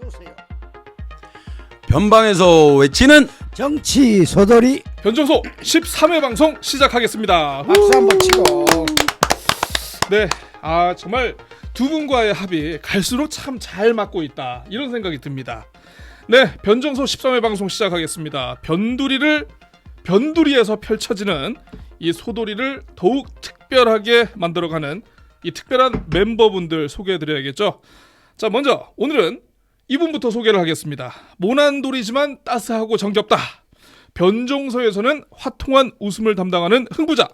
주세요. 변방에서 외치는 정치 소돌이 변정소 13회 방송 시작하겠습니다. 박수 한번 치고. 네, 정말 두 분과의 합이 갈수록 참 잘 맞고 있다 이런 생각이 듭니다. 네, 변정소 13회 방송 시작하겠습니다. 변두리에서 펼쳐지는 이 소돌이를 더욱 특별하게 만들어가는 이 특별한 멤버분들 소개해드려야겠죠. 자, 먼저 오늘은 이분부터 소개를 하겠습니다. 모난돌이지만 따스하고 정겹다. 변정소에서는 화통한 웃음을 담당하는 흥부자,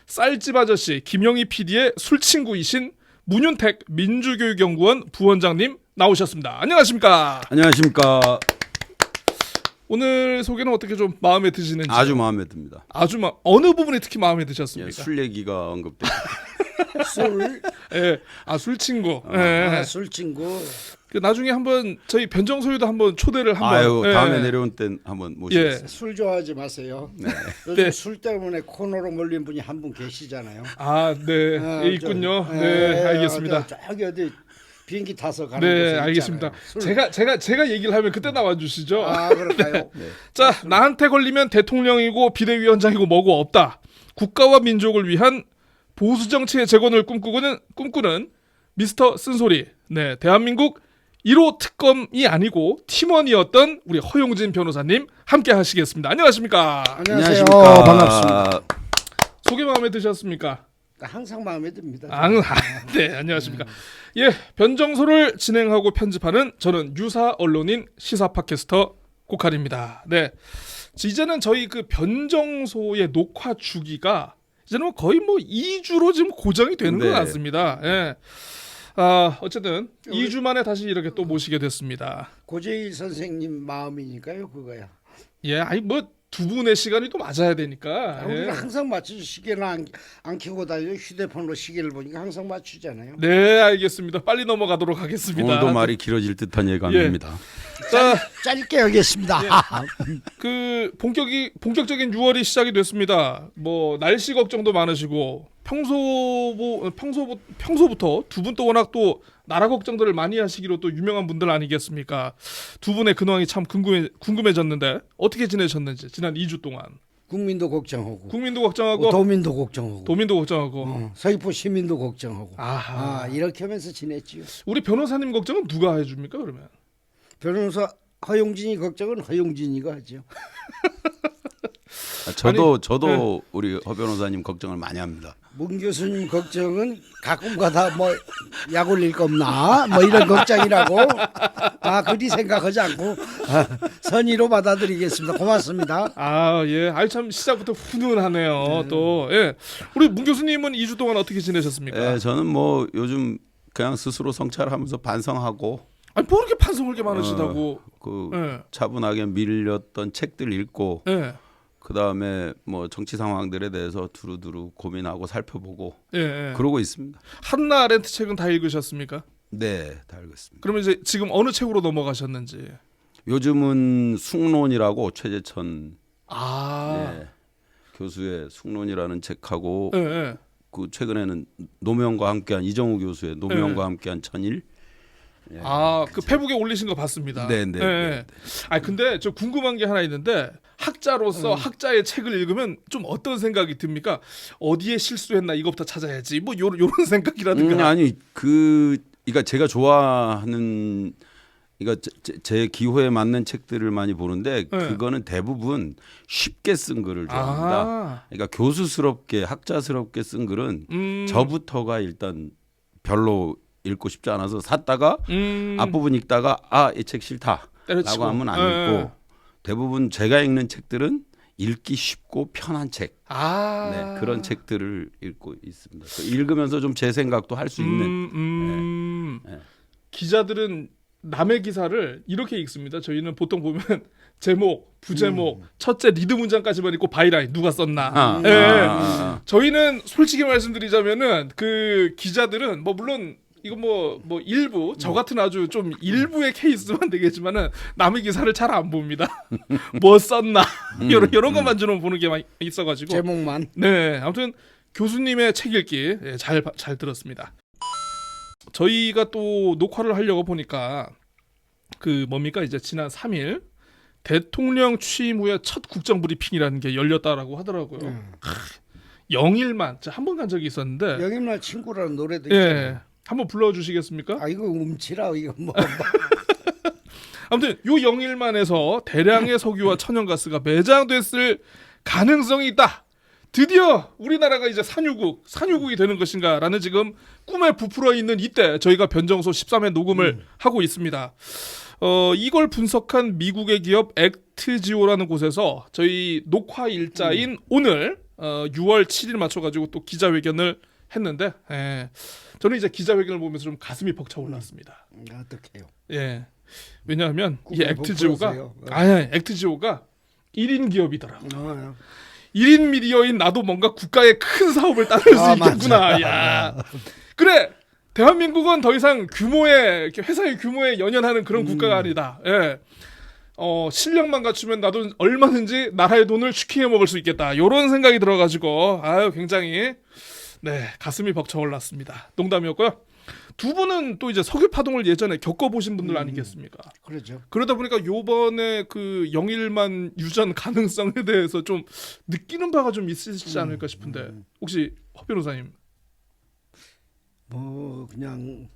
쌀집 아저씨 김영희 PD의 술친구이신 문윤택 민주교육연구원 부원장님 나오셨습니다. 안녕하십니까? 안녕하십니까. 오늘 소개는 어떻게 좀 마음에 드시는지? 아주 마음에 듭니다. 어느 부분이 특히 마음에 예, 드셨습니까? 술 얘기가 언급돼. 술, 예, 술친구. 예. 술친구. 그 나중에 한번 저희 변정소에도 한번 초대를 한번. 아유, 예. 다음에 내려온 땐 한번 모시겠습니다. 술 좋아하지 마세요. 네. 요즘 네. 술 때문에 코너로 몰린 분이 한 분 계시잖아요. 네, 아, 예, 있군요. 저, 네, 알겠습니다. 저기 어디 비행기 타서 가는 네, 곳에 알겠습니다. 있잖아요. 술. 제가 얘기를 하면 그때 나와 주시죠. 그럴까요? 네. 자, 나한테 걸리면 대통령이고 비대위원장이고 뭐고 없다. 국가와 민족을 위한 보수 정치의 재건을 꿈꾸는 미스터 쓴소리. 네, 대한민국 1호 특검이 아니고 팀원이었던 우리 허용진 변호사님 함께 하시겠습니다. 안녕하십니까? 안녕하세요. 반갑습니다. 소개 마음에 드셨습니까? 항상 마음에 듭니다. 네, 안녕하십니까. 예, 변정소를 진행하고 편집하는 저는 유사 언론인 시사 팟캐스터 고칼입니다. 네, 이제는 저희 그 변정소의 녹화 주기가 이제는 거의 2주로 지금 고정이 되는 네. 것 같습니다. 예. 어쨌든 2주 만에 다시 이렇게 또 모시게 됐습니다. 고재일 선생님 마음이니까요, 그거야. 예, 두 분의 시간이 또 맞아야 되니까. 예. 우리가 항상 맞추지. 시계는 안 켜고 다니죠. 휴대폰으로 시계를 보니까 항상 맞추잖아요. 네, 알겠습니다. 빨리 넘어가도록 하겠습니다. 오늘도 말이 길어질 듯한 예감입니다. 자, 짧게 하겠습니다. 그 본격적인 6월이 시작이 됐습니다. 날씨 걱정도 많으시고 평소부터 두 분 또 워낙 또 나라 걱정들을 많이 하시기로 또 유명한 분들 아니겠습니까? 두 분의 근황이 참 궁금해졌는데 어떻게 지내셨는지 지난 2주 동안. 국민도 걱정하고, 국민도 걱정하고 도민도 걱정하고, 도민도 걱정하고. 서귀포 시민도 걱정하고. 아하. 이렇게 하면서 지냈지요. 우리 변호사님 걱정은 누가 해줍니까 그러면? 변호사 허용진이 걱정은 허용진이가 하죠. 저도 우리 허 변호사님 걱정을 많이 합니다. 문 교수님 걱정은 가끔가다 약 올릴 거 없나 이런 걱정이라고 그리 생각하지 않고 선의로 받아들이겠습니다. 고맙습니다. 예. 참 시작부터 훈훈하네요. 또 예. 우리 문 교수님은 2주 동안 어떻게 지내셨습니까? 예, 저는 요즘 그냥 스스로 성찰하면서 반성하고 뭐 이렇게 판성을 이렇게 많으시다고. 예. 차분하게 밀렸던 책들 읽고 예. 그 다음에 정치 상황들에 대해서 두루두루 고민하고 살펴보고 예. 그러고 있습니다. 한나 렌트 책은 다 읽으셨습니까? 네, 다 읽었습니다. 그러면 이제 지금 어느 책으로 넘어가셨는지. 요즘은 숙론이라고 최재천 네. 교수의 숙론이라는 책하고 예. 그 최근에는 노무현과 함께한 이정우 교수의 노무현과 함께한 천일. 그 페북에 올리신 거 봤습니다. 네. 근데 저 궁금한 게 하나 있는데 학자로서 학자의 책을 읽으면 좀 어떤 생각이 듭니까? 어디에 실수했나 이거부터 찾아야지. 요런 생각이라든가. 그러니까 제가 좋아하는 제 기호에 맞는 책들을 많이 보는데 그거는 대부분 쉽게 쓴 글을 좋아합니다. 그러니까 교수스럽게 학자스럽게 쓴 글은 저부터가 일단 별로 읽고 싶지 않아서 샀다가 앞부분 읽다가 이 책 싫다라고 때려치고. 하면 안 읽고 대부분 제가 읽는 책들은 읽기 쉽고 편한 책 그런 책들을 읽고 있습니다. 읽으면서 좀 제 생각도 할 수 있는 기자들은 남의 기사를 이렇게 읽습니다. 저희는 보통 보면 제목, 부제목, 첫째 리드 문장까지만 읽고 바이라인 누가 썼나. 저희는 솔직히 말씀드리자면은 그 기자들은 물론 이거 일부 저 같은 아주 좀 일부의 케이스만 되겠지만은 남의 기사를 잘 안 봅니다. 뭐 썼나 이런 것만 주로 보는 게 많이 있어가지고 제목만. 네, 아무튼 교수님의 책 읽기 잘 들었습니다. 저희가 또 녹화를 하려고 보니까 그 뭡니까 이제 지난 3일 대통령 취임 후에 첫 국정 브리핑이라는 게 열렸다라고 하더라고요. 0일만 한 번 간 적이 있었는데 영임날 친구라는 노래도 예. 있잖아요. 한번 불러주시겠습니까? 아 이거 움치라 이거 뭐 아무튼 요 0일만에서 대량의 석유와 천연가스가 매장됐을 가능성이 있다. 드디어 우리나라가 이제 산유국이 되는 것인가라는 지금 꿈에 부풀어 있는 이때 저희가 변정소 13회 녹음을 하고 있습니다. 이걸 분석한 미국의 기업 액트지오라는 곳에서 저희 녹화 일자인 오늘 6월 7일 맞춰가지고 또 기자회견을 했는데 저는 이제 기자회견을 보면서 좀 가슴이 벅차 올랐습니다. 어떡해요. 예. 왜냐하면 이 꿈에 액트지오가 부풀었어요. 액트지오가 1인 기업이더라고. 1인 어, 미디어인 나도 뭔가 국가의 큰 사업을 따를 수 있겠구나. 야. 그래. 대한민국은 더 이상 이렇게 회사의 규모에 연연하는 그런 국가가 아니다. 예. 실력만 갖추면 나도 얼마든지 나라의 돈을 슈킹해 먹을 수 있겠다. 이런 생각이 들어가지고 굉장히 가슴이 벅차 올랐습니다. 농담이었고요. 두 분은 또 이제 석유 파동을 예전에 겪어보신 분들 아니겠습니까? 그렇죠. 그러다 보니까 요번에 그 영일만 유전 가능성에 대해서 좀 느끼는 바가 좀 있으시지 않을까 싶은데 혹시 허 변호사님? 뭐 그냥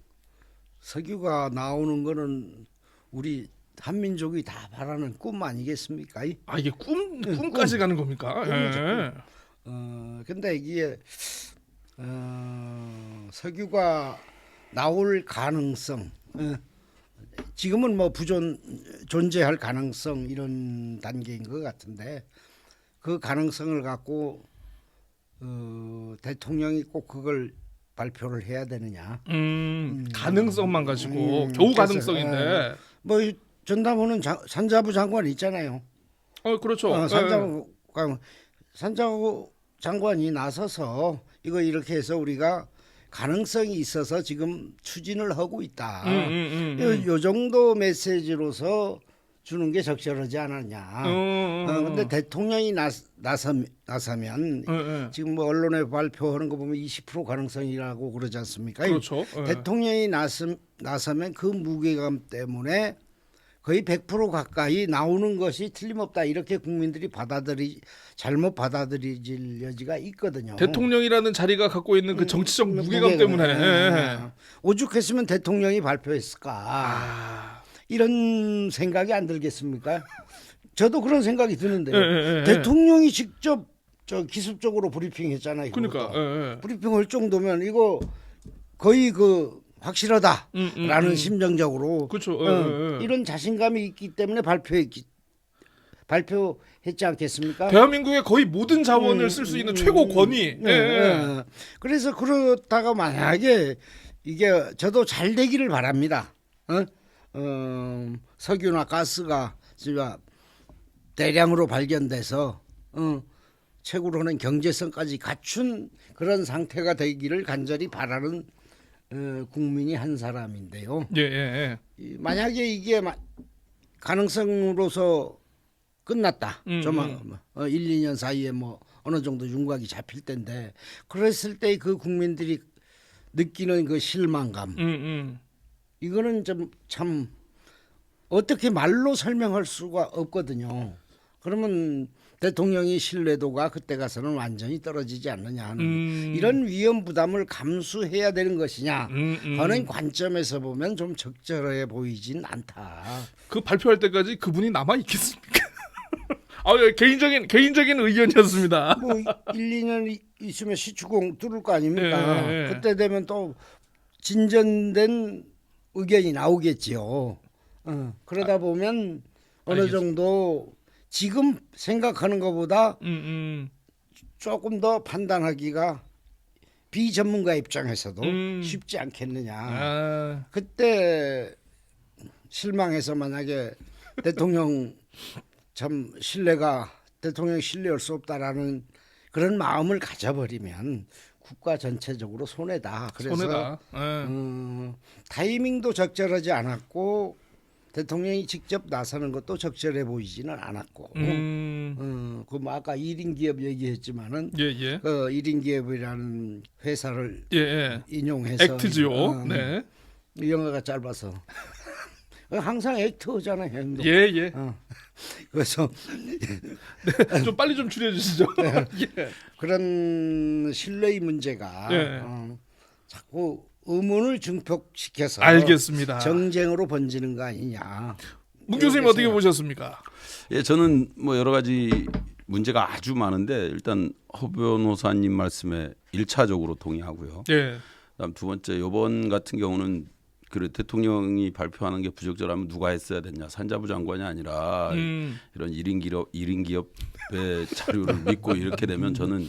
석유가 나오는 거는 우리 한민족이 다 바라는 꿈 아니겠습니까? 이게 꿈까지 가는 겁니까? 예. 근데 이게 석유가 나올 가능성, 지금은 뭐 존재할 가능성 이런 단계인 것 같은데 그 가능성을 갖고 대통령이 꼭 그걸 발표를 해야 되느냐? 가능성만 가지고 겨우 그래서, 가능성인데. 뭐 전담하는 산자부 장관 있잖아요. 그렇죠. 산자부 장관이 나서서 이거 이렇게 해서 우리가 가능성이 있어서 지금 추진을 하고 있다. 요 정도 메시지로서 주는 게 적절하지 않았냐. 근데 대통령이 나서면 지금 뭐 언론에 발표하는 거 보면 20% 가능성이라고 그러지 않습니까? 그렇죠. 대통령이 나서면 그 무게감 때문에 거의 100% 가까이 나오는 것이 틀림없다. 이렇게 국민들이 잘못 받아들일 여지가 있거든요. 대통령이라는 자리가 갖고 있는 그 정치적 무게감 때문에. 오죽했으면 대통령이 발표했을까. 이런 생각이 안 들겠습니까? 저도 그런 생각이 드는데요. 대통령이 직접 기습적으로 브리핑했잖아요. 그러니까 브리핑할 정도면 이거 거의 확실하다라는 심정적으로 그렇죠. 이런 자신감이 있기 때문에 발표했지 않겠습니까? 대한민국의 거의 모든 자원을 쓸 수 있는 최고 권위. 그래서 그렇다가 만약에 이게 저도 잘 되기를 바랍니다. 석유나 가스가 진짜 대량으로 발견돼서 최고로는 경제성까지 갖춘 그런 상태가 되기를 간절히 바라는 국민이 한 사람인데요. 만약에 이게 가능성으로서 끝났다. 좀 1, 2년 사이에 뭐 어느 정도 윤곽이 잡힐 텐데 그랬을 때 그 국민들이 느끼는 그 실망감 이거는 좀 참 어떻게 말로 설명할 수가 없거든요. 그러면 대통령의 신뢰도가 그때 가서는 완전히 떨어지지 않느냐 하는 이런 위험 부담을 감수해야 되는 것이냐 하는 관점에서 보면 좀 적절해 보이진 않다. 그 발표할 때까지 그분이 남아 있겠습니까? 개인적인 의견이었습니다. 뭐 1, 2년 있으면 시추공 뚫을 거 아닙니까? 그때 되면 또 진전된 의견이 나오겠지요. 그러다 보면 어느 정도 지금 생각하는 것보다 조금 더 판단하기가 비전문가 입장에서도 쉽지 않겠느냐. 그때 실망해서 만약에 대통령 신뢰할 수 없다라는 그런 마음을 가져버리면 국가 전체적으로 손해다. 그래서 타이밍도 적절하지 않았고 대통령이 직접 나서는 것도 적절해 보이지는 않았고 그 아까 1인 기업 얘기했지만은 그 1인 기업이라는 회사를 인용해서 액트지오. 이 영화가 짧아서 항상 액터잖아 행동. 예, 예. 그래서 좀 빨리 좀 줄여주시죠. 예. 그런 신뢰의 문제가 예. 자꾸 의문을 증폭시켜서 알겠습니다. 정쟁으로 번지는 거 아니냐. 문 교수님 어떻게 보셨습니까? 예, 저는 뭐 여러 가지 문제가 아주 많은데 일단 허 변호사님 말씀에 1차적으로 동의하고요. 예. 그다음 두 번째 이번 같은 경우는 그 대통령이 발표하는 게 부적절하면 누가 했어야 됐냐 산자부 장관이 아니라 이런 1인 기업의 자료를 믿고 이렇게 되면 저는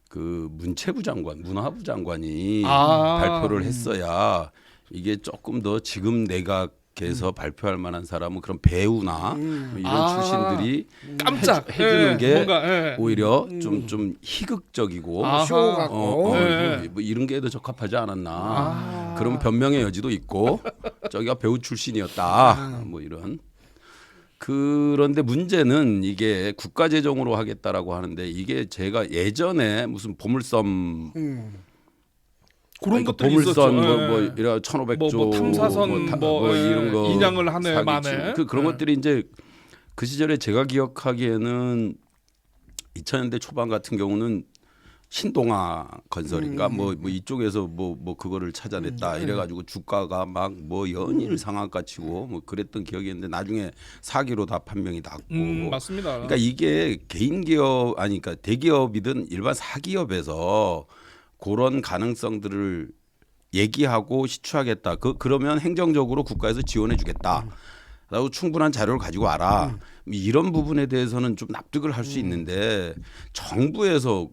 그 문체부 장관, 문화부 장관이 발표를 했어야 이게 조금 더 지금 내각에서 발표할 만한 사람은 그런 배우나 뭐 이런 출신들이 깜짝 해주는 게 뭔가, 오히려 좀 희극적이고 쇼 같고 뭐 이런 게 더 적합하지 않았나 그런 변명의 여지도 있고 저기가 배우 출신이었다 뭐 이런. 그런데 문제는 이게 국가 재정으로 하겠다라고 하는데 이게 제가 예전에 무슨 보물섬 그런 그러니까 것들이 보물선 있었죠. 뭐 예. 이런 1,500조 뭐 탐사선 뭐 이런 거 인양을 한 해 사기 만에 그런 예. 것들이 이제 그 시절에 제가 기억하기에는 2000년대 초반 같은 경우는 신동아 건설인가 뭐 이쪽에서 뭐 그거를 찾아냈다 이래가지고 주가가 막 뭐 연일 상한가 치고 뭐 그랬던 기억이 있는데 나중에 사기로 다 판명이 났고 맞습니다. 그러니까 이게 개인 기업 아니 그러니까 대기업이든 일반 사기업에서 그런 가능성들을 얘기하고 시추하겠다. 그러면 행정적으로 국가에서 지원해주겠다. 라고 충분한 자료를 가지고 와라. 이런 부분에 대해서는 좀 납득을 할 수 있는데 정부에서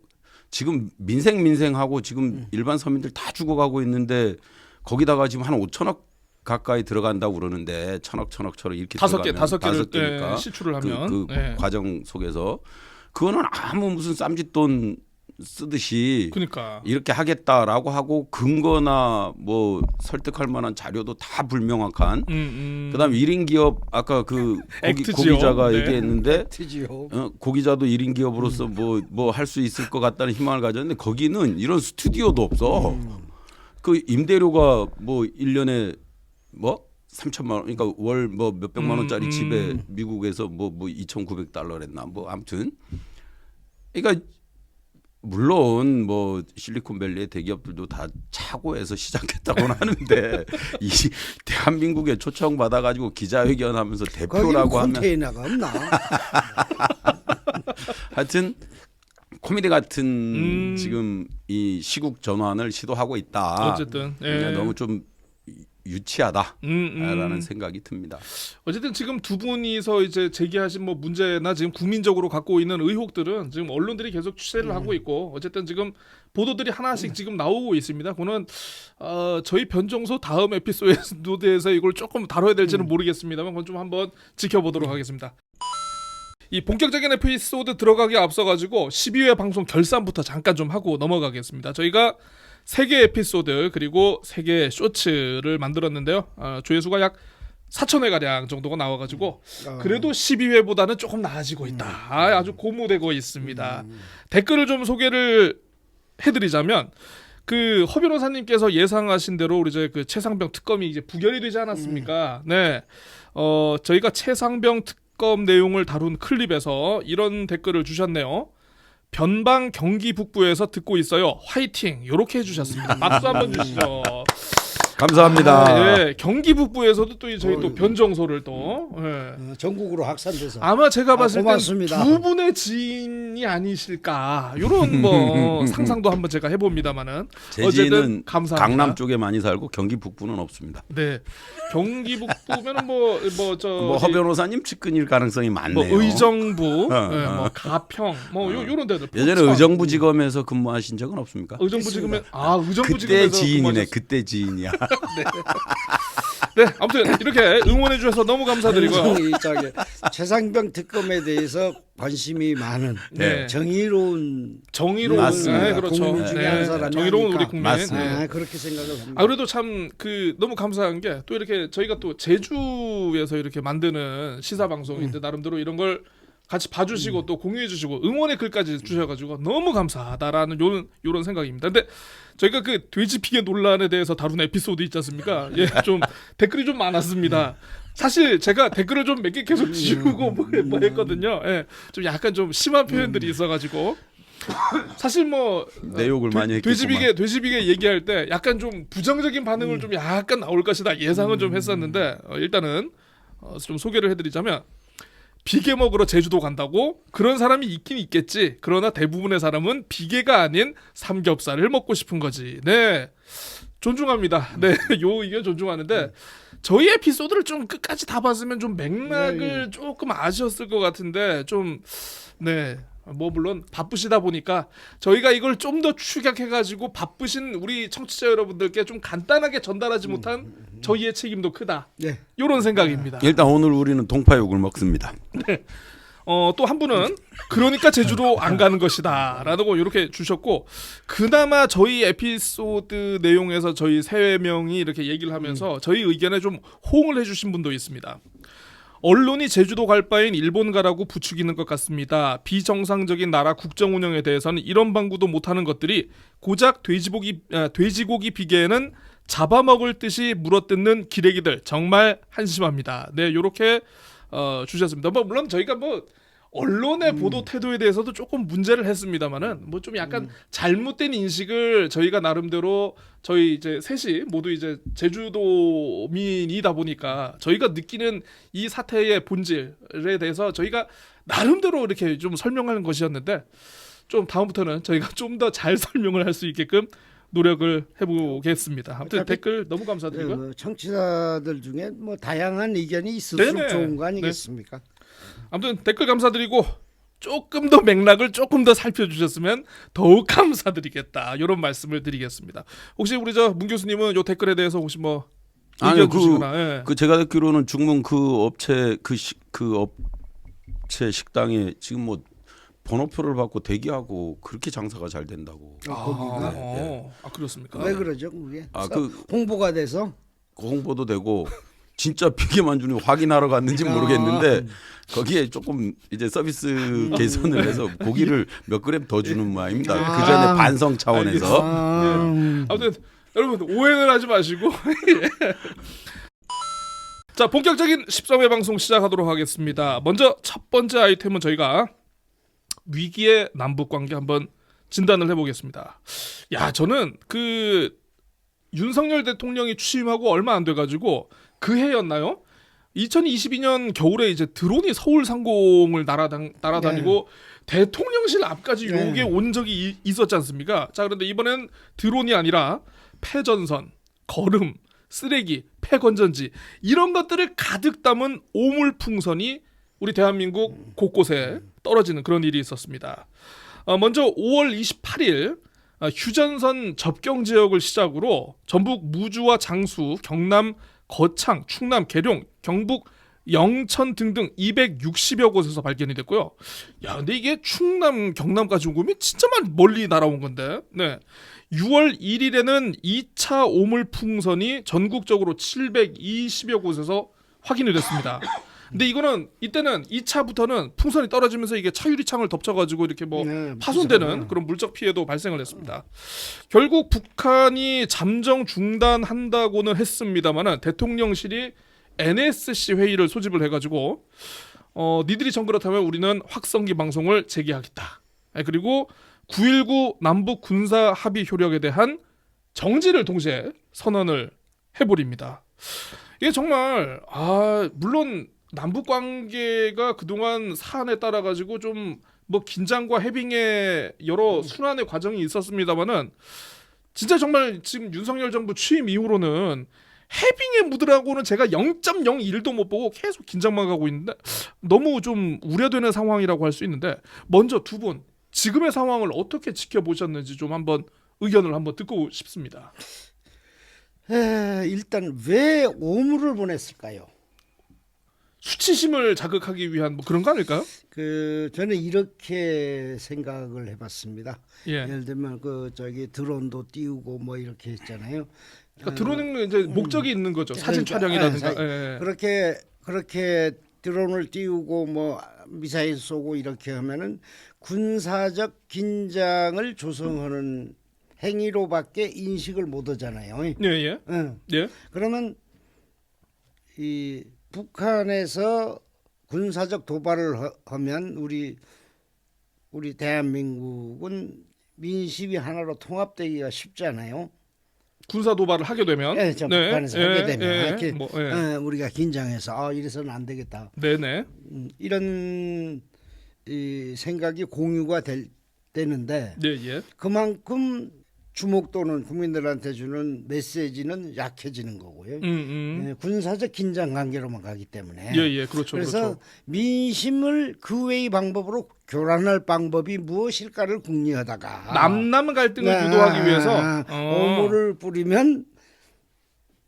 지금 민생하고 지금 일반 서민들 다 죽어가고 있는데 거기다가 지금 한 5천억 가까이 들어간다고 그러는데 천억 이렇게 다섯 들어가면 개를 개니까 시출을 하면 그 예. 과정 속에서 그거는 아무 무슨 쌈짓돈 쓰듯이 그러니까 이렇게 하겠다라고 하고 근거나 뭐 설득할 만한 자료도 다 불명확한. 그다음 1인 기업 아까 그 액트지요. 고기자가 네. 얘기했는데 티지요. 고기자도 1인 기업으로서 뭐 할 수 있을 것 같다는 희망을 가졌는데 거기는 이런 스튜디오도 없어. 그 임대료가 뭐 1년에 뭐 3천만 원 그러니까 월 뭐 몇백만 원짜리 집에 미국에서 뭐 2,900달러랬나 뭐 아무튼 그러니까 물론 뭐 실리콘밸리의 대기업들도 다 차고해서 시작했다고는 하는데 이 대한민국에 초청 받아가지고 기자회견하면서 대표라고 하면 컨테이너가 없나? 하여튼 코미디 같은 지금 이 시국 전환을 시도하고 있다. 어쨌든 그러니까 예. 너무 좀 유치하다라는 생각이 듭니다. 어쨌든 지금 두 분이서 이제 제기하신 뭐 문제나 지금 국민적으로 갖고 있는 의혹들은 지금 언론들이 계속 취재를 하고 있고 어쨌든 지금 보도들이 하나씩 지금 나오고 있습니다. 그거는 저희 변정소 다음 에피소드에서 이걸 조금 다뤄야 될지는 모르겠습니다만 그건 좀 한번 지켜보도록 하겠습니다. 이 본격적인 에피소드 들어가기 앞서 가지고 12회 방송 결산부터 잠깐 좀 하고 넘어가겠습니다. 저희가 3개 에피소드 그리고 3개 쇼츠를 만들었는데요. 조회수가 약 4,000회 가량 정도가 나와가지고 그래도 12회보다는 조금 나아지고 있다. 아주 고무되고 있습니다. 댓글을 좀 소개를 해드리자면 그 허 변호사님께서 예상하신 대로 우리 이제 그 최상병 특검이 이제 부결이 되지 않았습니까? 네. 저희가 최상병 특검 내용을 다룬 클립에서 이런 댓글을 주셨네요. 변방 경기 북부에서 듣고 있어요. 화이팅. 이렇게 해주셨습니다. 박수 한번 주시죠. 감사합니다. 예, 경기 북부에서도 또 저희 또 변정소를 또 예. 전국으로 확산돼서 아마 제가 봤을 때 고맙습니다. 두 분의 지인이 아니실까 이런 뭐 상상도 한번 제가 해봅니다만은 제 어쨌든 지인은 감사합니다. 강남 쪽에 많이 살고 경기 북부는 없습니다. 네, 경기 북부면은 뭐저 허 변호사님 측근일 가능성이 뭐 많네요. 의정부, 예, 뭐 가평, 뭐 요런 데들. 예전에 포천. 의정부지검에서 근무하신 적은 없습니까? 의정부지검에 그때 의정부지검에서 지인이네. 근무하셨어요. 그때 지인이야. 네, 아무튼 이렇게 응원해 주셔서 너무 감사드리고요. 이 저기 최상병 특검에 대해서 관심이 많은 네. 정의로운 정의로운 맞습니다. 네, 그렇죠. 국민 중에 한 사람이 정의로운 아닐까. 우리 국민. 맞습니다. 네. 그렇게 생각을 합니다. 그래도 참 그 너무 감사한 게 또 이렇게 저희가 또 제주에서 이렇게 만드는 시사 방송인데 나름대로 이런 걸 같이 봐주시고 또 공유해주시고 응원의 글까지 주셔가지고 너무 감사하다라는 요런 생각입니다. 근데 저희가 그 돼지 피게 논란에 대해서 다룬 에피소드 있지 않습니까? 예, 좀 댓글이 좀 많았습니다. 사실 제가 댓글을 좀 몇 개 계속 지우고 뭐 했거든요. 예, 좀 약간 좀 심한 표현들이 있어가지고 사실 뭐 내 욕을 많이 했겠구만. 돼지비게 얘기할 때 약간 좀 부정적인 반응을 좀 약간 나올 것이다 예상은 좀 했었는데 일단은 좀 소개를 해드리자면. 비계 먹으러 제주도 간다고? 그런 사람이 있긴 있겠지. 그러나 대부분의 사람은 비계가 아닌 삼겹살을 먹고 싶은 거지. 네, 존중합니다. 네, 요 의견 존중하는데 저희 에피소드를 좀 끝까지 다 봤으면 좀 맥락을 조금 아쉬웠을 것 같은데 좀 네. 뭐 물론 바쁘시다 보니까 저희가 이걸 좀 더 축약해가지고 바쁘신 우리 청취자 여러분들께 좀 간단하게 전달하지 못한 저희의 책임도 크다. 네. 이런 생각입니다. 일단 오늘 우리는 동파육을 먹습니다. 네. 또 한 분은 그러니까 제주도 안 가는 것이다 라고 이렇게 주셨고 그나마 저희 에피소드 내용에서 저희 세 명이 이렇게 얘기를 하면서 저희 의견에 좀 호응을 해주신 분도 있습니다. 언론이 제주도 갈 바엔 일본 가라고 부추기는 것 같습니다. 비정상적인 나라 국정 운영에 대해서는 이런 방구도 못하는 것들이 고작 돼지고기 비계에는 잡아먹을 듯이 물어뜯는 기레기들 정말 한심합니다. 네, 이렇게 주셨습니다. 뭐 물론 저희가 뭐 언론의 보도 태도에 대해서도 조금 문제를 했습니다만은 뭐 좀 약간 잘못된 인식을 저희가 나름대로 저희 이제 셋이 모두 이제 제주도민이다 보니까 저희가 느끼는 이 사태의 본질에 대해서 저희가 나름대로 이렇게 좀 설명하는 것이었는데 좀 다음부터는 저희가 좀 더 잘 설명을 할 수 있게끔 노력을 해보겠습니다. 아무튼 댓글 너무 감사드리고요. 뭐 청취자들 중에 뭐 다양한 의견이 있을수록 네네. 좋은 거 아니겠습니까? 아무튼 댓글 감사드리고 조금 더 맥락을 조금 더 살펴주셨으면 더욱 감사드리겠다 이런 말씀을 드리겠습니다. 혹시 우리 저 문 교수님은 이 댓글에 대해서 혹시 뭐 의견 주시거나 예. 그 제가 듣기로는 중문 그 업체 식당에 지금 뭐 번호표를 받고 대기하고 그렇게 장사가 잘 된다고. 그렇습니까? 왜 그러죠, 그게? 그 홍보가 돼서 홍보도 되고 진짜 비계만 주니 확인하러 갔는지 모르겠는데 거기에 조금 이제 서비스 개선을 해서 고기를 몇 그램 더 주는 모양입니다. 그 전에 반성 차원에서. 아무튼 여러분 오해는 하지 마시고 자 본격적인 13회 방송 시작하도록 하겠습니다. 먼저 첫 번째 아이템은 저희가 위기의 남북 관계 한번 진단을 해보겠습니다. 야 저는 그 윤석열 대통령이 취임하고 얼마 안 돼가지고 그 해였나요? 2022년 겨울에 이제 드론이 서울 상공을 날아다니고 대통령실 앞까지 요게 온 적이 있었지 않습니까? 자 그런데 이번엔 드론이 아니라 폐전선, 거름, 쓰레기, 폐건전지 이런 것들을 가득 담은 오물풍선이 우리 대한민국 곳곳에 떨어지는 그런 일이 있었습니다. 먼저 5월 28일 휴전선 접경 지역을 시작으로 전북 무주와 장수, 경남 거창, 충남 계룡, 경북 영천 등등 260여 곳에서 발견이 됐고요. 야, 근데 이게 충남, 경남까지 온 거면 진짜 멀리 날아온 건데. 네. 6월 1일에는 2차 오물풍선이 전국적으로 720여 곳에서 확인이 됐습니다. 근데 이때는 2차부터는 풍선이 떨어지면서 이게 차유리창을 덮쳐가지고 이렇게 뭐 파손되는 그런 물적 피해도 발생을 했습니다. 결국 북한이 잠정 중단한다고는 했습니다만은 대통령실이 NSC 회의를 소집을 해가지고 니들이 정 그렇다면 우리는 확성기 방송을 재개하겠다. 그리고 9.19 남북 군사 합의 효력에 대한 정지를 동시에 선언을 해버립니다. 이게 정말 물론 남북 관계가 그동안 사안에 따라 가지고 좀 뭐 긴장과 해빙의 여러 순환의 과정이 있었습니다만은 진짜 정말 지금 윤석열 정부 취임 이후로는 해빙의 무드라고는 제가 0.01도 못 보고 계속 긴장만 가고 있는데 너무 좀 우려되는 상황이라고 할 수 있는데 먼저 두 분 지금의 상황을 어떻게 지켜보셨는지 좀 한번 의견을 한번 듣고 싶습니다. 일단 왜 오물을 보냈을까요? 수치심을 자극하기 위한 뭐 그런 거 아닐까요? 저는 이렇게 생각을 해봤습니다. 예. 예를 들면 드론도 띄우고 뭐 이렇게 했잖아요. 그러니까 드론은 이제 목적이 있는 거죠. 사진 촬영이라든가. 그렇게 드론을 띄우고 뭐 미사일 쏘고 이렇게 하면은 군사적 긴장을 조성하는 행위로밖에 인식을 못 하잖아요. 예. 응. 예. 그러면 이 북한에서 군사적 도발을 하면 우리 대한민국은 민심이 하나로 통합되기가 쉽잖아요. 군사 도발을 하게 되면 예, 저 북한에서 하게 되면 이렇게 뭐, 우리가 긴장해서 이래서는 안 되겠다. 네네. 이런 이 생각이 공유가 되는데 예. 그만큼 주목도는 국민들한테 주는 메시지는 약해지는 거고요. 예, 군사적 긴장 관계로만 가기 때문에. 예, 그렇죠. 그래서 그렇죠. 민심을 그 외의 방법으로 교란할 방법이 무엇일까를 궁리하다가 남남 갈등을 유도하기 위해서 오물을 뿌리면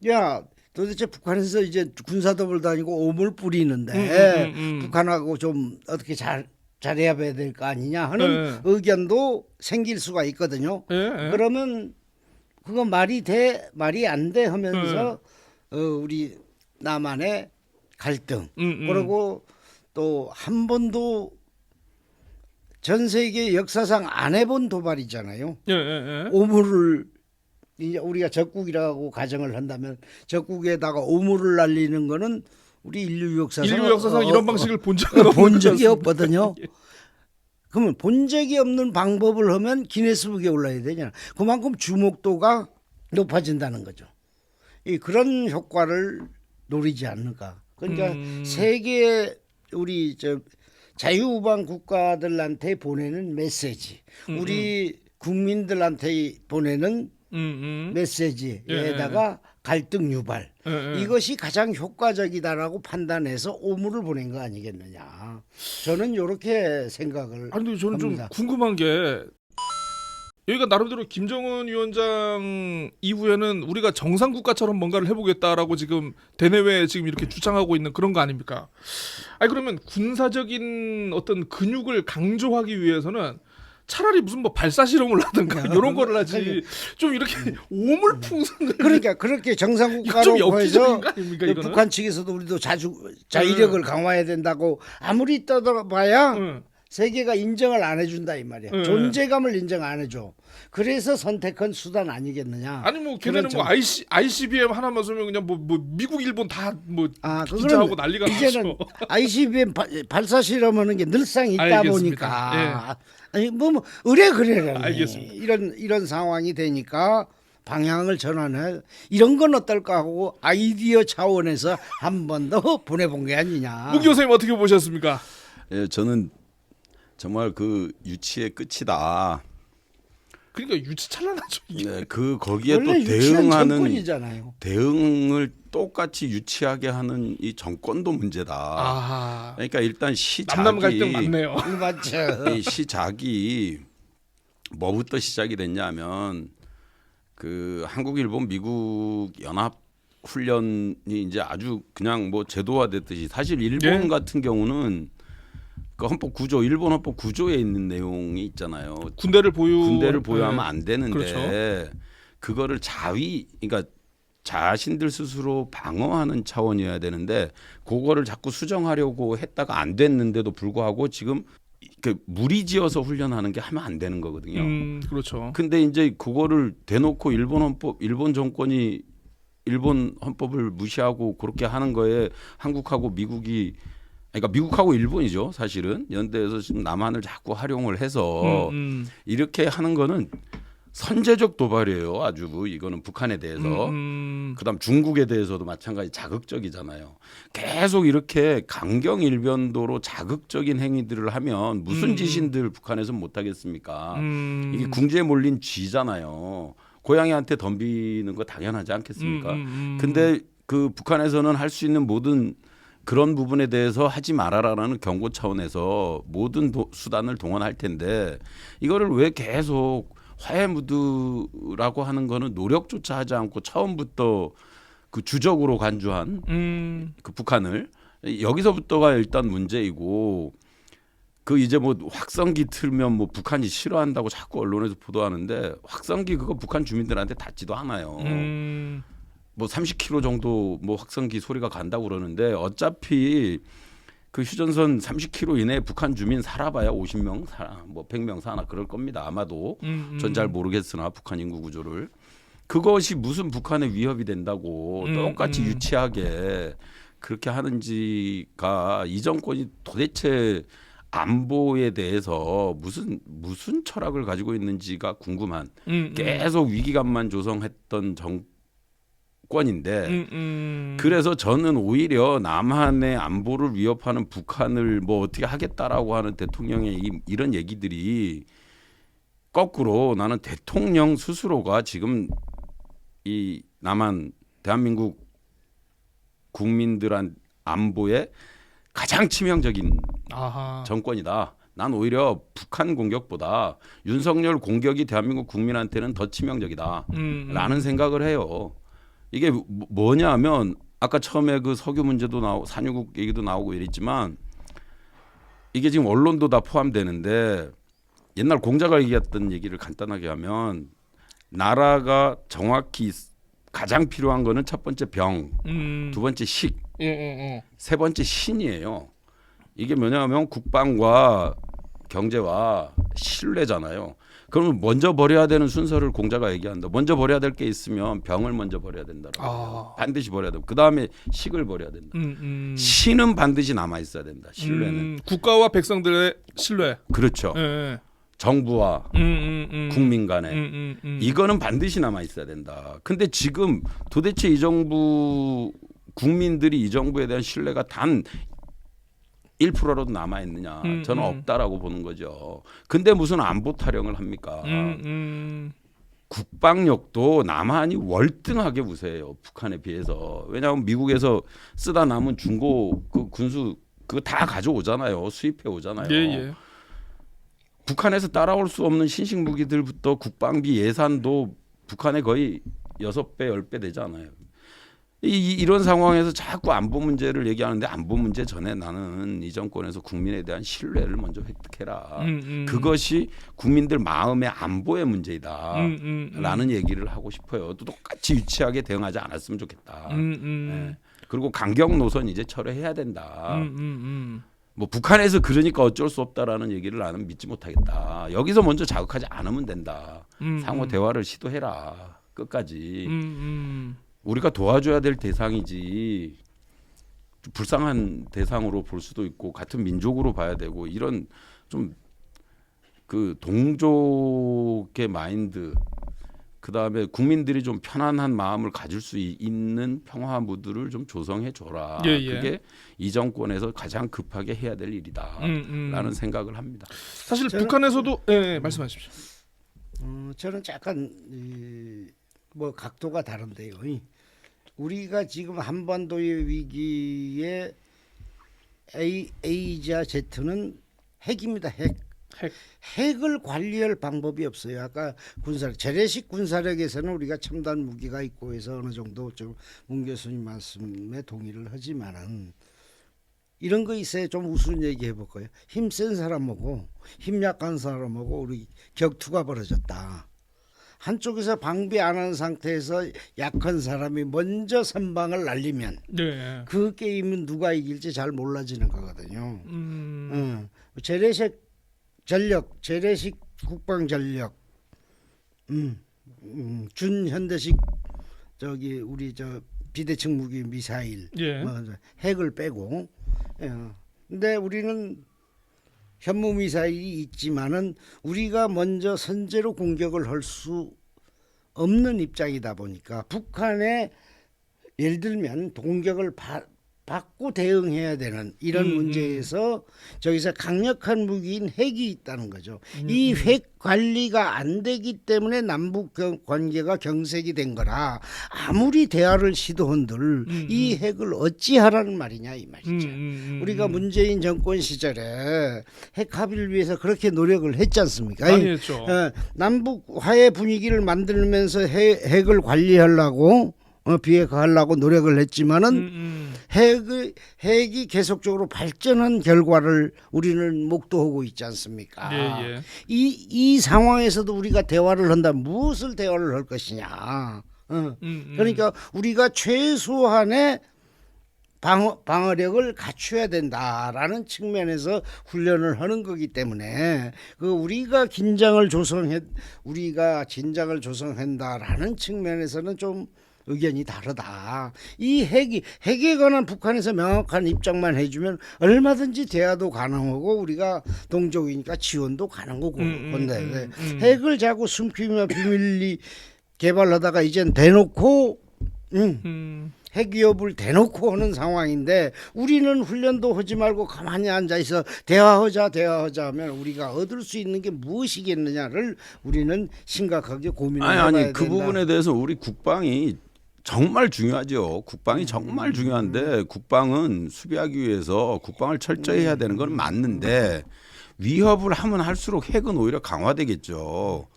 야 도대체 북한에서 이제 군사도발 다니고 오물 뿌리는데 북한하고 좀 어떻게 잘해야 될 거 아니냐 하는 의견도 생길 수가 있거든요. 그러면 그거 말이 안 돼 하면서 우리 남한의 갈등 그리고 또 한 번도 전 세계 역사상 안 해본 도발이잖아요. 오물을 이제 우리가 적국이라고 가정을 한다면 적국에다가 오물을 날리는 거는 우리 인류 역사상 이런 방식을 본 적이 없거든요. 그러면 본 적이 없는 방법을 하면 기네스북에 올라야 되잖아. 그만큼 주목도가 높아진다는 거죠. 그런 효과를 노리지 않는가. 그러니까 세계 우리 자유우방 국가들한테 보내는 메시지, 우리 국민들한테 보내는 메시지에다가 갈등 유발 이것이 가장 효과적이다라고 판단해서 오물을 보낸 거 아니겠느냐. 저는 이렇게 생각을 아니 근데 저는 합니다. 좀 궁금한 게 여기가 나름대로 김정은 위원장 이후에는 우리가 정상 국가처럼 뭔가를 해보겠다라고 지금 대내외에 지금 이렇게 주장하고 있는 그런 거 아닙니까? 아니 그러면 군사적인 어떤 근육을 강조하기 위해서는 차라리 무슨 뭐 발사 실험을 하든가 이런 거를 하지 좀 이렇게 오물풍선을 그러니까 그렇게 정상 좀 국가로 보여서 엽기적인 거 아닙니까 이거는? 북한 측에서도 우리도 자위력을 강화해야 된다고 아무리 떠들어봐야 세계가 인정을 안 해준다 이 말이야. 존재감을 인정 안 해줘. 그래서 선택한 수단 아니겠느냐. 아니 뭐 걔네는 뭐 ICBM 하나만 쏘면 그냥 뭐 미국 일본 다 뭐 기자하고 난리가 이제는 나죠. ICBM 발사 실험하는 게 늘상 있다 알겠습니다. 보니까 아니 뭐 의뢰 그래라. 알겠습니다. 이런 상황이 되니까 방향을 전환해 이런 건 어떨까 하고 아이디어 차원에서 한 번 더 보내본 게 아니냐. 문 교수님 어떻게 보셨습니까? 예, 저는 정말 그 유치의 끝이다. 그러니까 유치찬란하죠. 이게. 네, 거기에 또 원래 유치한 대응하는 정권이잖아요. 대응을 똑같이 유치하게 하는 이 정권도 문제다. 아하. 그러니까 일단 남남 갈등 많네요. 맞죠. 이 시작이 뭐부터 시작이 됐냐면 그 한국, 일본, 미국 연합 훈련이 이제 아주 그냥 뭐 제도화됐듯이 사실 일본 같은 경우는 그 헌법 구조, 일본 헌법 구조에 있는 내용이 있잖아요. 군대를 보유하면 안 되는데 그렇죠. 그거를 그러니까 자신들 스스로 방어하는 차원이어야 되는데 그거를 자꾸 수정하려고 했다가 안 됐는데도 불구하고 지금 그 무리지어서 훈련하는 게 하면 안 되는 거거든요. 그렇죠. 근데 이제 그거를 대놓고 일본 정권이 일본 헌법을 무시하고 그렇게 하는 거에 한국하고 미국이 그러니까 미국하고 일본이죠. 사실은 연대에서 지금 남한을 자꾸 활용을 해서 이렇게 하는 거는 선제적 도발이에요. 아주 이거는 북한에 대해서. 그다음 중국에 대해서도 마찬가지 자극적이잖아요. 계속 이렇게 강경 일변도로 자극적인 행위들을 하면 무슨 지신들 북한에서 못 하겠습니까? 이게 궁지에 몰린 쥐잖아요. 고양이한테 덤비는 거 당연하지 않겠습니까? 근데 그 북한에서는 할 수 있는 모든 그런 부분에 대해서 하지 말아라라는 경고 차원에서 모든 수단을 동원할 텐데 이거를 왜 계속 화해 무드라고 하는 거는 노력조차 하지 않고 처음부터 그 주적으로 간주한 그 북한을 여기서부터가 일단 문제이고 그 이제 뭐 확성기 틀면 뭐 북한이 싫어한다고 자꾸 언론에서 보도하는데 확성기 그거 북한 주민들한테 닿지도 않아요. 뭐 30km 정도 뭐 확성기 소리가 간다고 그러는데 어차피 그 휴전선 30km 이내에 북한 주민 살아봐야 50명 살아, 뭐 100명 사나 그럴 겁니다. 아마도 전 잘 모르겠으나 북한 인구 구조를 그것이 무슨 북한의 위협이 된다고 똑같이 유치하게 그렇게 하는지가 이 정권이 도대체 안보에 대해서 무슨 철학을 가지고 있는지가 궁금한 계속 위기감만 조성했던 정권인데 그래서 저는 오히려 남한의 안보를 위협하는 북한을 뭐 어떻게 하겠다라고 하는 대통령의 이런 얘기들이 거꾸로 나는 대통령 스스로가 지금 이 남한 대한민국 국민들한 안보에 가장 치명적인 정권이다. 난 오히려 북한 공격보다 윤석열 공격이 대한민국 국민한테는 더 치명적이다라는 생각을 해요. 이게 뭐냐면 아까 처음에 그 석유 문제도 나오고 산유국 얘기도 나오고 이랬지만 이게 지금 언론도 다 포함되는데 옛날 공자가 얘기했던 얘기를 간단하게 하면 나라가 정확히 가장 필요한 거는 첫 번째 병, 두 번째 식, 세 번째 신이에요. 이게 뭐냐면 국방과 경제와 신뢰잖아요. 그러면 먼저 버려야 되는 순서를 공자가 얘기한다. 먼저 버려야 될 게 있으면 병을 먼저 버려야 된다라고. 반드시 버려야 되고 그 다음에 식을 버려야 된다. 신은 반드시 남아 있어야 된다. 신뢰는 국가와 백성들의 신뢰. 그렇죠. 정부와 국민 간에 이거는 반드시 남아 있어야 된다. 근데 지금 도대체 이 정부 국민들이 이 정부에 대한 신뢰가 단 1%라도 남아 있느냐? 저는 없다라고 보는 거죠. 근데 무슨 안보 타령을 합니까? 국방력도 남한이 월등하게 우세해요. 북한에 비해서. 왜냐하면 미국에서 쓰다 남은 중고 그 군수 그거 다 가져오잖아요. 수입해 오잖아요. 예. 북한에서 따라올 수 없는 신식 무기들부터 국방비 예산도 북한의 거의 6배, 10배 되잖아요. 이런 상황에서 자꾸 안보 문제를 얘기하는데 안보 문제 전에 나는 이 정권에서 국민에 대한 신뢰를 먼저 획득해라. 그것이 국민들 마음의 안보의 문제이다. 라는 얘기를 하고 싶어요. 또 똑같이 유치하게 대응하지 않았으면 좋겠다. 네. 그리고 강경 노선 이제 철회해야 된다. 뭐 북한에서 그러니까 어쩔 수 없다라는 얘기를 나는 믿지 못하겠다. 여기서 먼저 자극하지 않으면 된다. 상호 대화를 시도해라. 끝까지. 우리가 도와줘야 될 대상이지 불쌍한 대상으로 볼 수도 있고 같은 민족으로 봐야 되고 이런 좀 그 동족의 마인드 그다음에 국민들이 좀 편안한 마음을 가질 수 있는 평화 무드를 좀 조성해 줘라. 그게 이 정권에서 가장 급하게 해야 될 일이다. 라는 생각을 합니다. 사실 북한에서도 말씀하십시오. 저는 약간 뭐 각도가 다른데요. 우리가 지금 한반도의 위기에 A자 Z는 핵입니다. 핵을 관리할 방법이 없어요. 아까 재래식 군사력에서는 우리가 첨단 무기가 있고 해서 어느 정도 좀 문 교수님 말씀에 동의를 하지만은 이런 거 있어요. 좀 우스운 얘기 해볼 거예요. 힘센 사람하고 힘 약한 사람하고 우리 격투가 벌어졌다. 한쪽에서 방비 안 하는 상태에서 약한 사람이 먼저 선방을 날리면 그 게임은 누가 이길지 잘 몰라지는 거거든요. 재래식 전력, 재래식 국방 전력, 준현대식 저기 우리 저 비대칭 무기 미사일, 뭐 핵을 빼고. 근데 우리는 현무 미사일이 있지만은 우리가 먼저 선제로 공격을 할 수 없는 입장이다 보니까 북한에 예를 들면 공격을 받고 대응해야 되는 이런 문제에서 저기서 강력한 무기인 핵이 있다는 거죠. 이 핵 관리가 안 되기 때문에 남북 관계가 경색이 된 거라 아무리 대화를 시도한들 이 핵을 어찌하라는 말이냐 이 말이죠. 우리가 문재인 정권 시절에 핵 합의를 위해서 그렇게 노력을 했지 않습니까? 많이 했죠. 남북 화해 분위기를 만들면서 핵을 관리하려고 비핵화하려고 노력을 했지만은 핵이 계속적으로 발전한 결과를 우리는 목도하고 있지 않습니까? 이 상황에서도 우리가 대화를 한다면 무엇을 대화를 할 것이냐? 그러니까 우리가 최소한의 방어력을 갖춰야 된다라는 측면에서 훈련을 하는 거기 때문에 그 우리가 진장을 조성한다라는 측면에서는 좀 의견이 다르다. 이 핵에 관한 북한에서 명확한 입장만 해주면 얼마든지 대화도 가능하고 우리가 동족이니까 지원도 가능하고 건데 핵을 자꾸 숨기며 비밀리 개발하다가 이젠 대놓고 핵 위협을 대놓고 하는 상황인데 우리는 훈련도 하지 말고 가만히 앉아있어 대화하자 하면 우리가 얻을 수 있는 게 무엇이겠느냐를 우리는 심각하게 고민을 해봐야 된다. 그 부분에 대해서 우리 국방이 정말 중요하죠. 국방이 정말 중요한데 국방은 수비하기 위해서 국방을 철저히 해야 되는 건 맞는데 위협을 하면 할수록 핵은 오히려 강화되겠죠.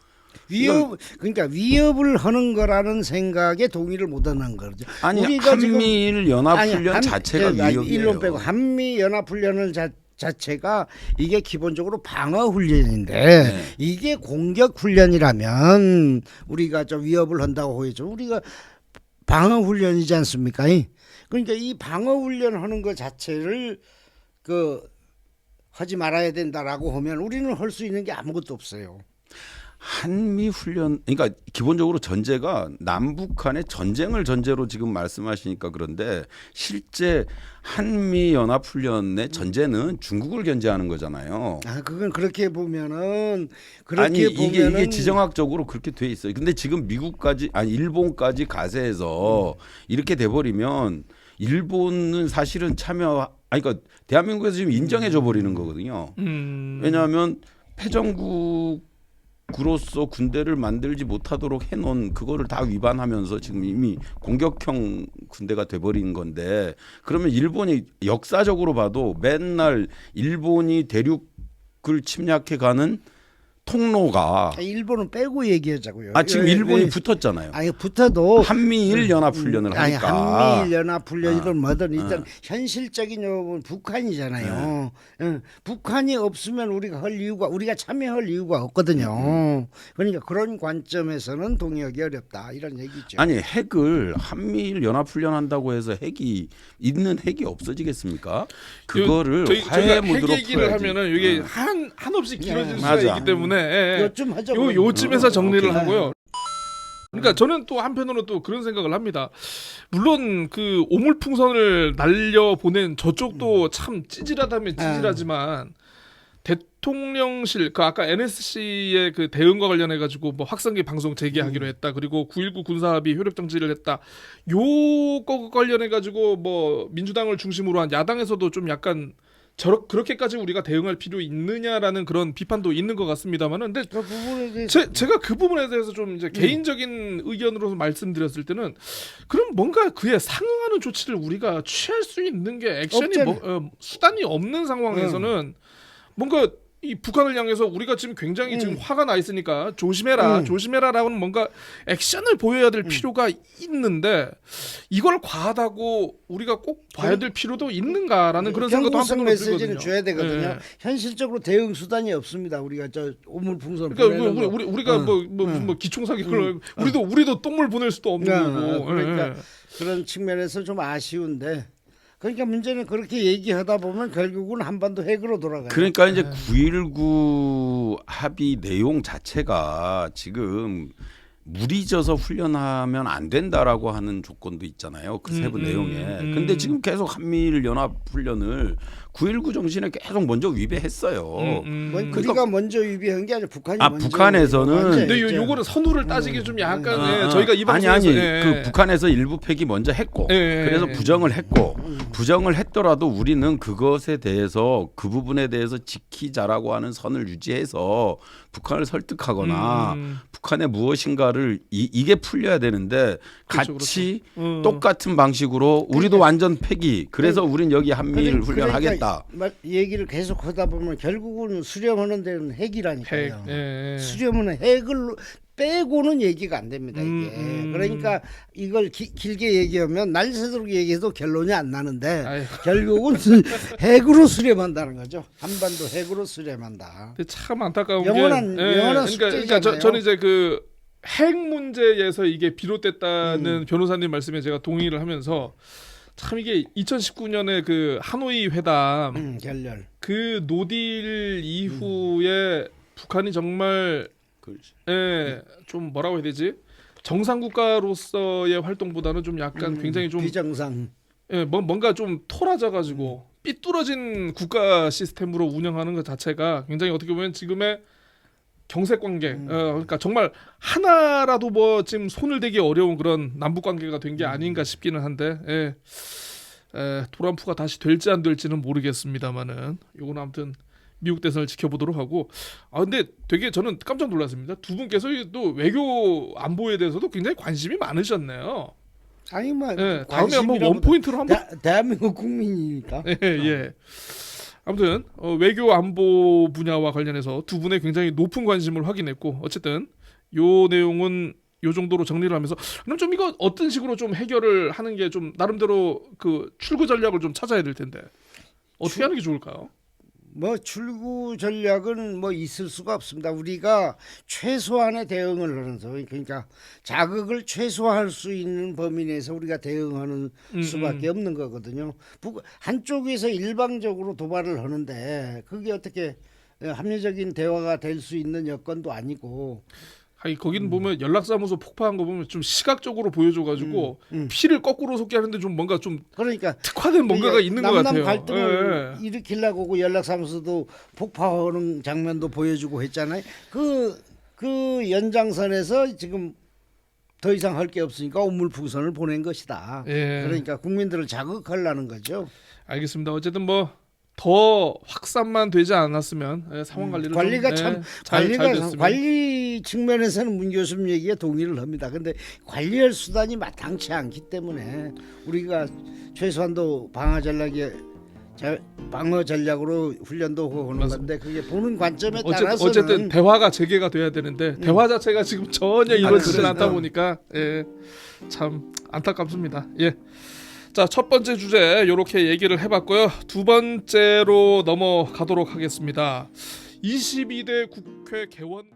그러니까 위협을 하는 거라는 생각에 동의를 못하는 거죠. 아니 한미일 연합훈련 자체가 위협이에요. 일론 빼고 한미 연합훈련을 자체가 이게 기본적으로 방어 훈련인데 이게 공격 훈련이라면 우리가 좀 위협을 한다고 해죠. 우리가 방어 훈련이지 않습니까? 그러니까 이 방어 훈련 하는 것 자체를 하지 말아야 된다라고 하면 우리는 할 수 있는 게 아무것도 없어요. 한미 훈련, 그러니까 기본적으로 전제가 남북한의 전쟁을 전제로 지금 말씀하시니까 그런데 실제 한미 연합 훈련의 전제는 중국을 견제하는 거잖아요. 그건 그렇게 보면은 이게 지정학적으로 그렇게 돼 있어요. 근데 지금 일본까지 가세해서 이렇게 돼 버리면 일본은 사실은 그러니까 대한민국에서 지금 인정해 줘 버리는 거거든요. 왜냐하면 패전국으로서 군대를 만들지 못하도록 해놓은 그거를 다 위반하면서 지금 이미 공격형 군대가 돼버린 건데 그러면 일본이 역사적으로 봐도 맨날 일본이 대륙을 침략해가는 통로가 일본은 빼고 얘기하자고요. 지금 일본이 붙었잖아요. 붙어도 한미일 연합 훈련을 하니까. 한미일 연합 훈련이든 뭐든 일단 현실적인 요건 북한이잖아요. 북한이 없으면 우리가 참여할 이유가 없거든요. 그러니까 그런 관점에서는 동의하기 어렵다 이런 얘기죠. 아니 핵을 한미일 연합 훈련한다고 해서 있는 핵이 없어지겠습니까? 그거를 화해 무드로 핵 얘기를 풀어야지. 하면은 이게 한없이 길어질 수가 있기 때문에 요쯤 하자. 요쯤에서 정리를 하고요. 그러니까 저는 또 한편으로 또 그런 생각을 합니다. 물론 그 오물풍선을 날려보낸 저쪽도 참 찌질하다면 찌질하지만 대통령실 아까 NSC의 그 대응과 관련해 가지고 뭐 확성기 방송 재개하기로 했다. 그리고 9.19 군사합의 효력 정지를 했다. 요거 관련해 가지고 뭐 민주당을 중심으로 한 야당에서도 좀 약간 그렇게까지 우리가 대응할 필요 있느냐라는 그런 비판도 있는 것 같습니다만은, 근데 그 부분에 대해서 제가 그 부분에 대해서 좀 이제 개인적인 의견으로 말씀드렸을 때는 그럼 뭔가 그에 상응하는 조치를 우리가 취할 수 있는 게 액션이 수단이 없는 상황에서는 뭔가 이 북한을 향해서 우리가 지금 굉장히 지금 화가 나 있으니까 조심해라라고는 뭔가 액션을 보여야 될 필요가 있는데 이걸 과하다고 우리가 꼭 봐야 될 필요도 있는가라는 그런 생각도 경고성 한편으로 메시지는 들거든요. 줘야 되거든요. 예. 현실적으로 대응 수단이 없습니다. 우리가 저 오물풍선 그러니까 우리가 뭐 기총 사격을 우리도 똥물 보낼 수도 없는 거고. 그러니까 그런 측면에서 좀 아쉬운데. 그러니까 문제는 그렇게 얘기하다 보면 결국은 한반도 핵으로 돌아가요. 그러니까 이제 9.19 합의 내용 자체가 지금 물이 져서 훈련하면 안 된다라고 하는 조건도 있잖아요. 그 세부 내용에. 근데 지금 계속 한미일 연합 훈련을 9.19 정신에 계속 먼저 위배했어요. 우리가 먼저 위배한 게 아니라 북한이 먼저. 북한에서는 근데 요거는 선후를 따지기 좀 약간 저희가 이 방송에서 그 북한에서 일부 폐기 먼저 했고 그래서 부정을 했고 부정을 했더라도 우리는 그것에 대해서 그 부분에 대해서 지키자라고 하는 선을 유지해서 북한을 설득하거나 북한의 무엇인가를 이게 풀려야 되는데 그렇죠, 같이 똑같은 방식으로 우리도 완전 폐기 그래서 우린 여기 한미일 훈련하겠다. 얘기를 계속 하다 보면 결국은 수렴하는 데는 핵이라니까요. 핵. 수렴은 핵을 빼고는 얘기가 안 됩니다. 이게. 그러니까 이걸 길게 얘기하면 날 새도록 얘기해도 결론이 안 나는데 결국은 핵으로 수렴한다는 거죠. 한반도 핵으로 수렴한다. 참 안타까운 영원한 그러니까 숙제잖아요. 저는 이제 그 핵 문제에서 이게 비롯됐다는 변호사님 말씀에 제가 동의를 하면서 참 이게 2019년에 그 하노이 회담 결렬. 그 노딜 이후에 북한이 정말 좀 뭐라고 해야 되지? 정상 국가로서의 활동보다는 좀 약간 굉장히 좀 비정상. 뭔가 좀 토라져 가지고 삐뚤어진 국가 시스템으로 운영하는 것 자체가 굉장히 어떻게 보면 지금의 경색 관계, 그러니까 정말 하나라도 뭐 지금 손을 대기 어려운 그런 남북 관계가 된 게 아닌가 싶기는 한데, 트럼프가 다시 될지 안 될지는 모르겠습니다만은 이건 아무튼 미국 대선을 지켜보도록 하고, 근데 되게 저는 깜짝 놀랐습니다. 두 분께서 또 외교 안보에 대해서도 굉장히 관심이 많으셨네요. 아니 뭐 다음에 한번 원 포인트로 한번 대한민국 국민이니까. 예. 아무튼 외교 안보 분야와 관련해서 두 분의 굉장히 높은 관심을 확인했고, 어쨌든 요 내용은 요 정도로 정리를 하면서, 그럼 좀 이거 어떤 식으로 좀 해결을 하는 게 좀 나름대로 그 출구 전략을 좀 찾아야 될 텐데 어떻게 하는 게 좋을까요? 뭐 출구 전략은 뭐 있을 수가 없습니다. 우리가 최소한의 대응을 하면서, 그러니까 자극을 최소화할 수 있는 범위 내에서 우리가 대응하는 수밖에 없는 거거든요. 한쪽에서 일방적으로 도발을 하는데 그게 어떻게 합리적인 대화가 될 수 있는 여건도 아니고. 거기는 보면 연락사무소 폭파한 거 보면 좀 시각적으로 보여줘가지고 피를 거꾸로 솟게 하는데 좀 뭔가 좀 그러니까 특화된 뭔가가 있는 것 같아요. 남남 갈등을 일으키려고 연락사무소도 폭파하는 장면도 보여주고 했잖아요. 그 연장선에서 지금 더 이상 할 게 없으니까 우물풍선을 보낸 것이다. 그러니까 국민들을 자극하려는 거죠. 알겠습니다. 어쨌든 뭐 더 확산만 되지 않았으면 상황 관리를 관리가 좀, 잘 됐으면. 관리 측면에서는 문 교수님 얘기에 동의를 합니다. 근데 관리할 수단이 마땅치 않기 때문에 우리가 최소한도 방어 전략으로 훈련도 하고 하는 건데, 그게 보는 관점에 따라서는 어쨌든 대화가 재개가 돼야 되는데 대화 자체가 지금 전혀 이루어지지 않다 보니까 참 안타깝습니다. 자, 첫 번째 주제 이렇게 얘기를 해봤고요. 두 번째로 넘어가도록 하겠습니다. 22대 국회 개원